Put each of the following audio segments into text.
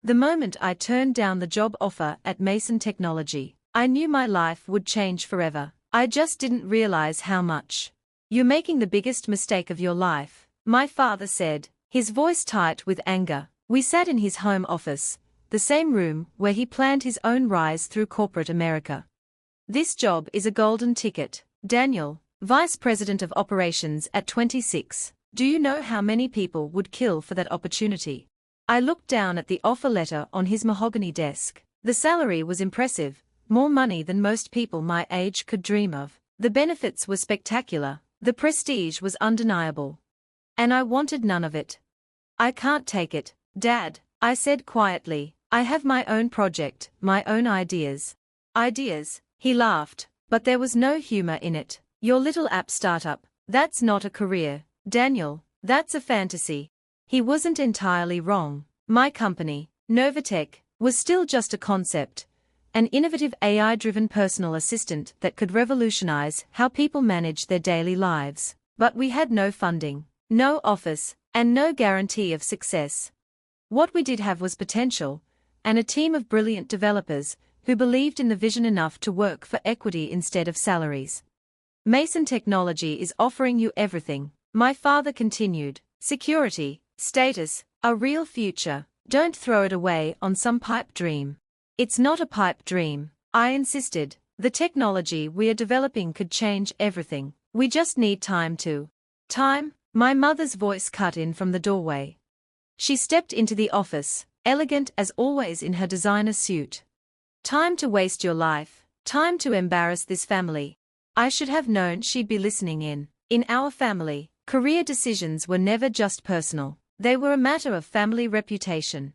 The moment I turned down the job offer at Mason Technology, I knew my life would change forever. I just didn't realize how much. "You're making the biggest mistake of your life," my father said, his voice tight with anger. We sat in his home office, the same room where he planned his own rise through corporate America. "This job is a golden ticket, Daniel, Vice President of Operations at 26. Do you know how many people would kill for that opportunity?" I looked down at the offer letter on his mahogany desk. The salary was impressive, more money than most people my age could dream of. The benefits were spectacular, the prestige was undeniable. And I wanted none of it. "I can't take it, Dad," I said quietly. "I have my own project, my own ideas." "Ideas?" He laughed, but there was no humor in it. "Your little app startup, that's not a career, Daniel, that's a fantasy." He wasn't entirely wrong. My company, Novatech, was still just a concept, an innovative AI-driven personal assistant that could revolutionize how people manage their daily lives. But we had no funding, no office, and no guarantee of success. What we did have was potential, and a team of brilliant developers who believed in the vision enough to work for equity instead of salaries. "Mason Technology is offering you everything," my father continued. "Security, status, a real future. Don't throw it away on some pipe dream." "It's not a pipe dream," I insisted. "The technology we are developing could change everything. We just need time to." "Time?" My mother's voice cut in from the doorway. She stepped into the office, elegant as always in her designer suit. "Time to waste your life, time to embarrass this family." I should have known she'd be listening in. In our family, career decisions were never just personal, they were a matter of family reputation.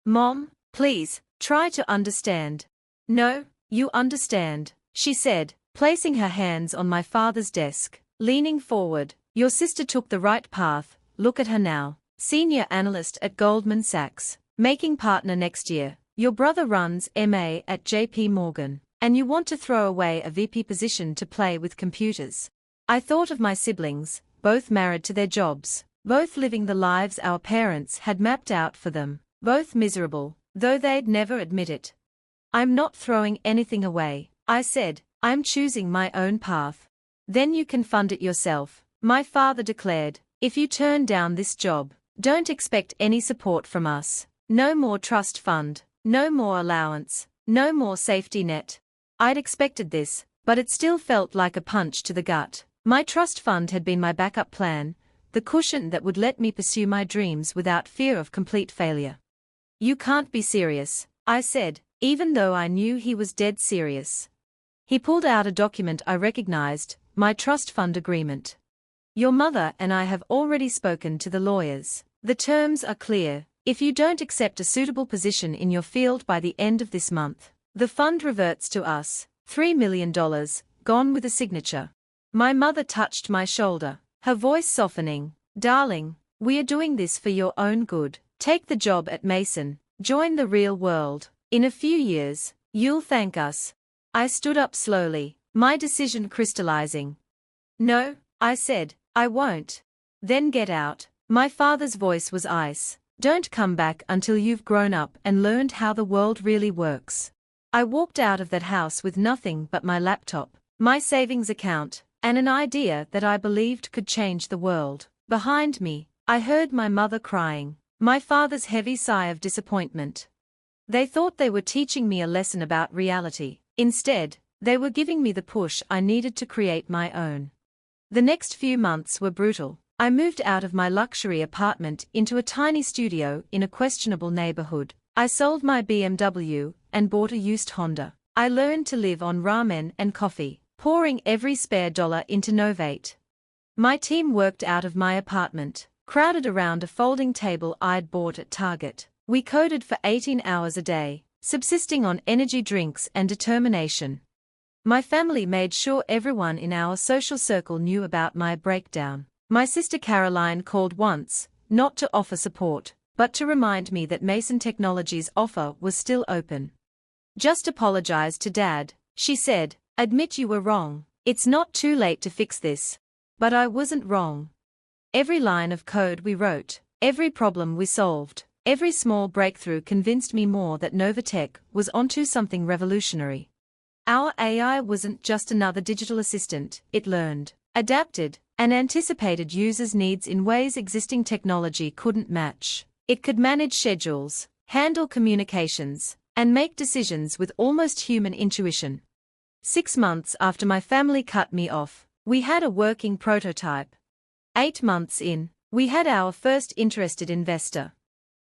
"Mom, please, try to understand." "No, you understand," she said, placing her hands on my father's desk, leaning forward. "Your sister took the right path, look at her now. Senior analyst at Goldman Sachs, making partner next year. Your brother runs MA at JP Morgan, and you want to throw away a VP position to play with computers." I thought of my siblings, both married to their jobs, both living the lives our parents had mapped out for them, both miserable, though they'd never admit it. "I'm not throwing anything away," I said, "I'm choosing my own path." "Then you can fund it yourself," my father declared. "If you turn down this job, don't expect any support from us. No more trust fund, no more allowance, no more safety net." I'd expected this, but it still felt like a punch to the gut. My trust fund had been my backup plan, the cushion that would let me pursue my dreams without fear of complete failure. "You can't be serious," I said, even though I knew he was dead serious. He pulled out a document I recognized, my trust fund agreement. "Your mother and I have already spoken to the lawyers. The terms are clear. If you don't accept a suitable position in your field by the end of this month, the fund reverts to us, $3 million, gone with a signature." My mother touched my shoulder, her voice softening. "Darling, we are doing this for your own good. Take the job at Mason, join the real world. In a few years, you'll thank us." I stood up slowly, my decision crystallizing. "No," I said, "I won't." "Then get out." My father's voice was ice. "Don't come back until you've grown up and learned how the world really works." I walked out of that house with nothing but my laptop, my savings account, and an idea that I believed could change the world. Behind me, I heard my mother crying, my father's heavy sigh of disappointment. They thought they were teaching me a lesson about reality. Instead, they were giving me the push I needed to create my own. The next few months were brutal. I moved out of my luxury apartment into a tiny studio in a questionable neighborhood. I sold my BMW and bought a used Honda. I learned to live on ramen and coffee, pouring every spare dollar into Novate. My team worked out of my apartment, crowded around a folding table I'd bought at Target. We coded for 18 hours a day, subsisting on energy drinks and determination. My family made sure everyone in our social circle knew about my breakdown. My sister Caroline called once, not to offer support, but to remind me that Mason Technology's offer was still open. "Just apologize to Dad," she said. "Admit you were wrong. It's not too late to fix this." But I wasn't wrong. Every line of code we wrote, every problem we solved, Every small breakthrough convinced me more that Novatech was onto something revolutionary. Our AI wasn't just another digital assistant, it learned, adapted, and anticipated users' needs in ways existing technology couldn't match. It could manage schedules, handle communications, and make decisions with almost human intuition. 6 months after my family cut me off, we had a working prototype. 8 months in, we had our first interested investor.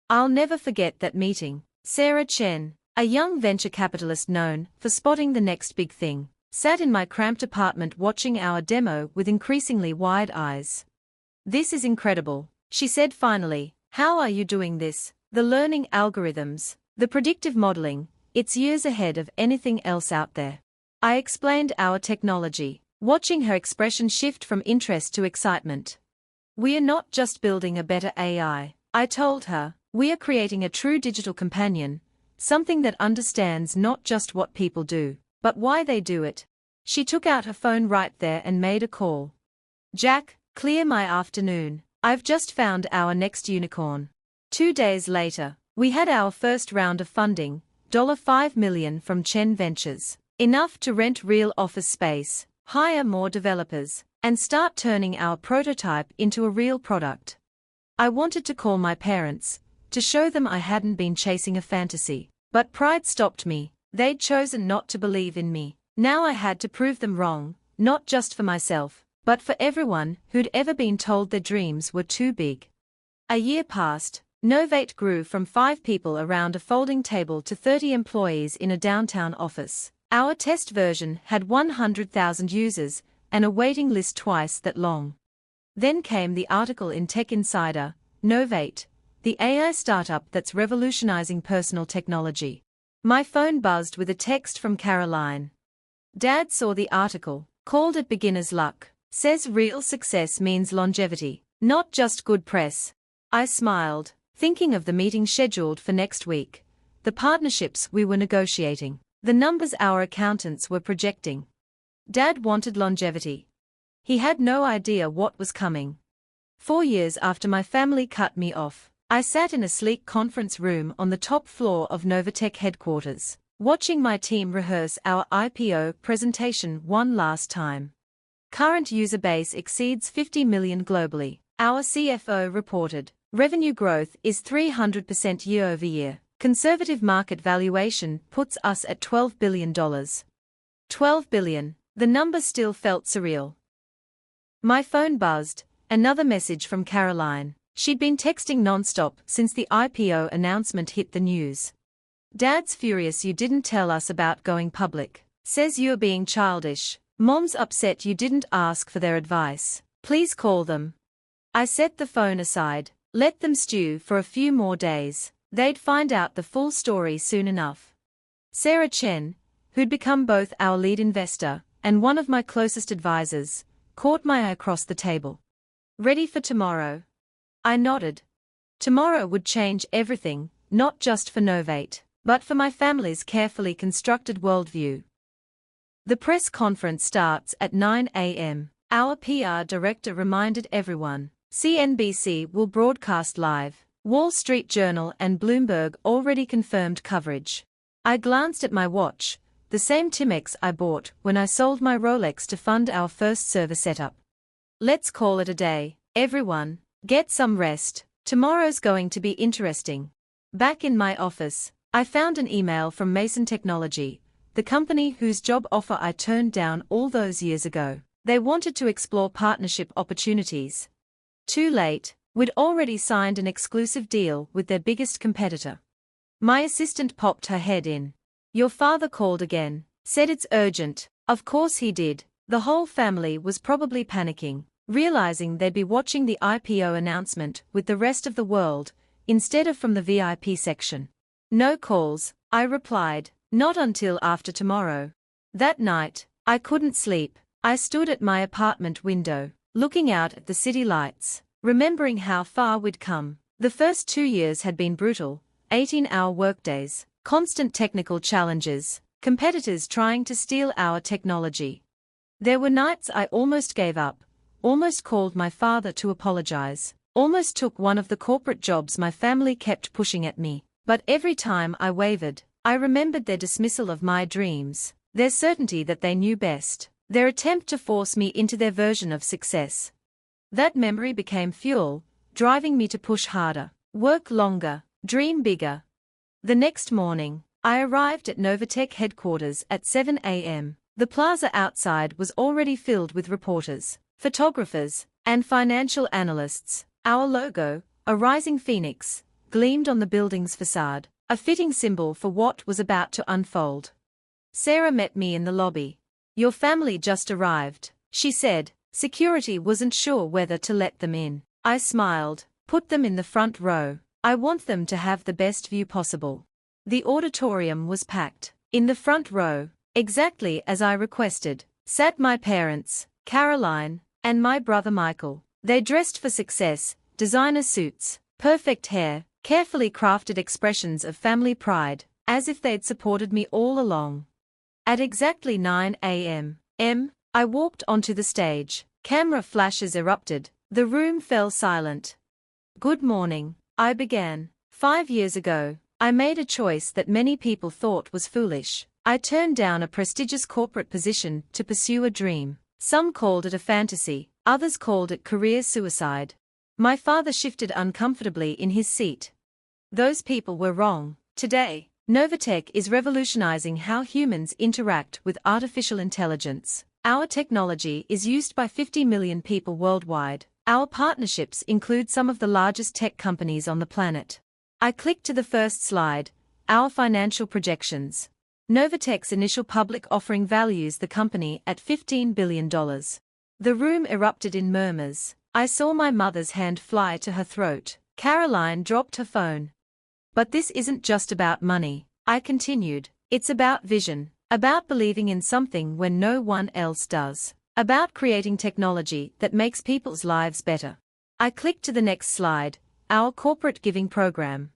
I'll never forget that meeting. Sarah Chen, a young venture capitalist known for spotting the next big thing, sat in my cramped apartment watching our demo with increasingly wide eyes. "This is incredible," she said finally. "How are you doing this? The learning algorithms, the predictive modeling, it's years ahead of anything else out there." I explained our technology, watching her expression shift from interest to excitement. "We are not just building a better AI," I told her. "We are creating a true digital companion, something that understands not just what people do, but why they do it." She took out her phone right there and made a call. "Jack, clear my afternoon. I've just found our next unicorn." 2 days later, we had our first round of funding, $5 million from Chen Ventures, enough to rent real office space, hire more developers, and start turning our prototype into a real product. I wanted to call my parents, to show them I hadn't been chasing a fantasy, but pride stopped me. They'd chosen not to believe in me. Now I had to prove them wrong, not just for myself, but for everyone who'd ever been told their dreams were too big. A year passed. Novate grew from 5 people around a folding table to 30 employees in a downtown office. Our test version had 100,000 users, and a waiting list twice that long. Then came the article in Tech Insider, Novate, the AI startup that's revolutionizing personal technology. My phone buzzed with a text from Caroline. "Dad saw the article, called it beginner's luck, says real success means longevity, not just good press." I smiled, thinking of the meeting scheduled for next week, the partnerships we were negotiating, the numbers our accountants were projecting. Dad wanted longevity. He had no idea what was coming. 4 years after my family cut me off, I sat in a sleek conference room on the top floor of Novatech headquarters, watching my team rehearse our IPO presentation one last time. Current user base exceeds 50 million globally, our CFO reported. Revenue growth is 300% year-over-year. Conservative market valuation puts us at $12 billion. $12 billion, the number still felt surreal. My phone buzzed, another message from Caroline. She'd been texting non-stop since the IPO announcement hit the news. "Dad's furious you didn't tell us about going public. Says you're being childish. Mom's upset you didn't ask for their advice. Please call them." I set the phone aside, let them stew for a few more days. They'd find out the full story soon enough. Sarah Chen, who'd become both our lead investor and one of my closest advisors, caught my eye across the table. "Ready for tomorrow?" I nodded. Tomorrow would change everything, not just for Novate, but for my family's carefully constructed worldview. The press conference starts at 9 a.m. Our PR director reminded everyone. CNBC will broadcast live. Wall Street Journal and Bloomberg already confirmed coverage. I glanced at my watch, the same Timex I bought when I sold my Rolex to fund our first server setup. "Let's call it a day, everyone. Get some rest. Tomorrow's going to be interesting." Back in my office, I found an email from Mason Technology, the company whose job offer I turned down all those years ago. They wanted to explore partnership opportunities. Too late, we'd already signed an exclusive deal with their biggest competitor. My assistant popped her head in. "Your father called again, said it's urgent." Of course he did. The whole family was probably panicking, realizing they'd be watching the IPO announcement with the rest of the world, instead of from the VIP section. "No calls," I replied, "not until after tomorrow." That night, I couldn't sleep. I stood at my apartment window, looking out at the city lights, remembering how far we'd come. The first 2 years had been brutal, 18-hour workdays, constant technical challenges, competitors trying to steal our technology. There were nights I almost gave up, almost called my father to apologize. Almost took one of the corporate jobs my family kept pushing at me, but every time I wavered, I remembered their dismissal of my dreams, their certainty that they knew best, their attempt to force me into their version of success. That memory became fuel, driving me to push harder, work longer, dream bigger. The next morning, I arrived at Novatech headquarters at 7 a.m. The plaza outside was already filled with reporters, photographers, and financial analysts. Our logo, a rising phoenix, gleamed on the building's facade, a fitting symbol for what was about to unfold. Sarah met me in the lobby. "Your family just arrived," she said. Security wasn't sure whether to let them in. I smiled. "Put them in the front row. I want them to have the best view possible." The auditorium was packed. In the front row, exactly as I requested, sat my parents, Caroline, and my brother Michael. They dressed for success, designer suits, perfect hair, carefully crafted expressions of family pride, as if they'd supported me all along. At exactly 9 a.m., I walked onto the stage. Camera flashes erupted. The room fell silent. "Good morning," I began. 5 years ago, I made a choice that many people thought was foolish. I turned down a prestigious corporate position to pursue a dream. Some called it a fantasy, others called it career suicide. My father shifted uncomfortably in his seat. Those people were wrong. Today, Novatech is revolutionizing how humans interact with artificial intelligence. Our technology is used by 50 million people worldwide. Our partnerships include some of the largest tech companies on the planet. I clicked to the first slide, our financial projections. Novatech's initial public offering values the company at $15 billion. The room erupted in murmurs. I saw my mother's hand fly to her throat. Caroline dropped her phone. "But this isn't just about money," I continued. "It's about vision, about believing in something when no one else does, about creating technology that makes people's lives better." I clicked to the next slide, our corporate giving program.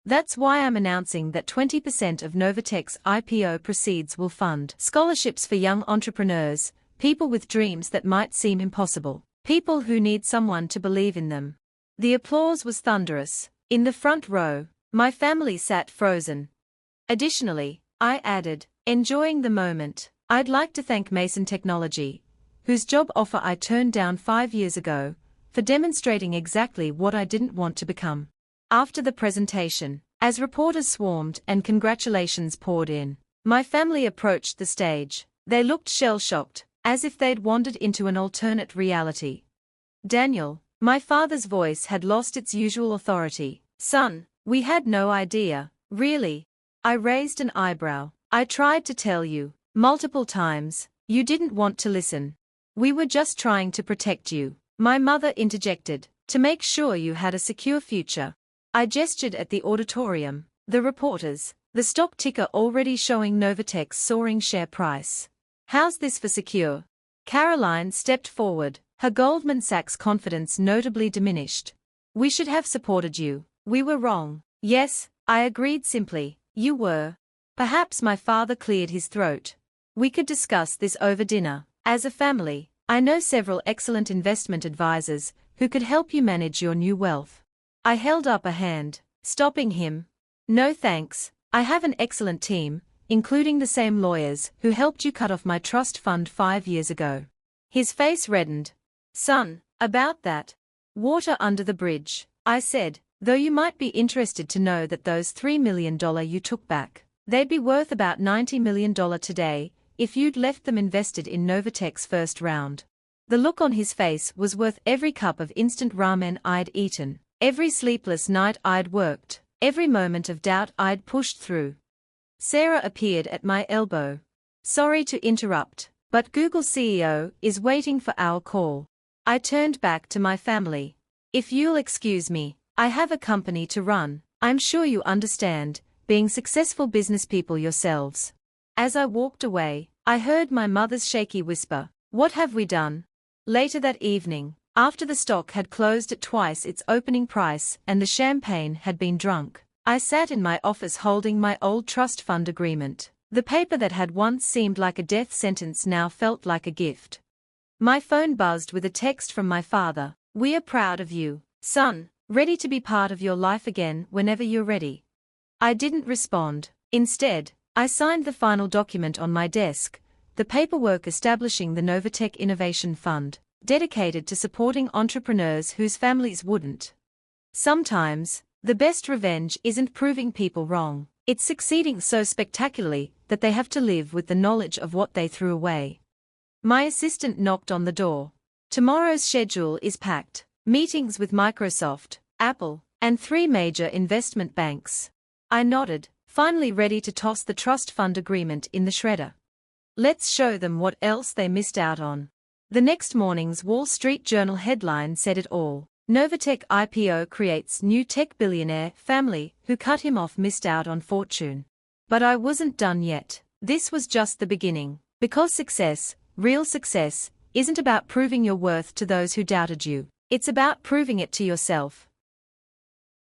That's why I'm announcing that 20% of Novatech's IPO proceeds will fund scholarships for young entrepreneurs, people with dreams that might seem impossible, people who need someone to believe in them. The applause was thunderous. In the front row, my family sat frozen. Additionally, I added, enjoying the moment, "I'd like to thank Mason Technology, whose job offer I turned down 5 years ago, for demonstrating exactly what I didn't want to become." After the presentation, as reporters swarmed and congratulations poured in, my family approached the stage. They looked shell-shocked, as if they'd wandered into an alternate reality. "Daniel," my father's voice had lost its usual authority. "Son, we had no idea, really." I raised an eyebrow. "I tried to tell you, multiple times, you didn't want to listen. We were just trying to protect you," my mother interjected, "to make sure you had a secure future." I gestured at the auditorium, the reporters, the stock ticker already showing Novatech's soaring share price. "How's this for secure?" Caroline stepped forward, her Goldman Sachs confidence notably diminished. "We should have supported you. We were wrong." "Yes," I agreed simply, "you were." Perhaps my father cleared his throat. "We could discuss this over dinner. As a family, I know several excellent investment advisors who could help you manage your new wealth." I held up a hand, stopping him. "No thanks, I have an excellent team, including the same lawyers who helped you cut off my trust fund 5 years ago." His face reddened. "Son, about that. Water under the bridge," I said, "though you might be interested to know that those $3 million you took back, they'd be worth about $90 million today if you'd left them invested in Novatech's first round." The look on his face was worth every cup of instant ramen I'd eaten, every sleepless night I'd worked, every moment of doubt I'd pushed through. Sarah appeared at my elbow. "Sorry to interrupt, but Google CEO is waiting for our call." I turned back to my family. "If you'll excuse me, I have a company to run. I'm sure you understand, being successful businesspeople yourselves." As I walked away, I heard my mother's shaky whisper, "What have we done?" Later that evening, after the stock had closed at twice its opening price and the champagne had been drunk, I sat in my office holding my old trust fund agreement. The paper that had once seemed like a death sentence now felt like a gift. My phone buzzed with a text from my father. "We are proud of you. Son, ready to be part of your life again whenever you're ready. I didn't respond. Instead, I signed the final document on my desk, the paperwork establishing the Novatech Innovation Fund, dedicated to supporting entrepreneurs whose families wouldn't. Sometimes, the best revenge isn't proving people wrong, it's succeeding so spectacularly that they have to live with the knowledge of what they threw away. My assistant knocked on the door. Tomorrow's schedule is packed. Meetings with Microsoft, Apple, and 3 major investment banks. I nodded, finally ready to toss the trust fund agreement in the shredder. Let's show them what else they missed out on. The next morning's Wall Street Journal headline said it all. Novatech IPO creates new tech billionaire family who cut him off missed out on fortune. But I wasn't done yet. This was just the beginning. Because success, real success, isn't about proving your worth to those who doubted you. It's about proving it to yourself.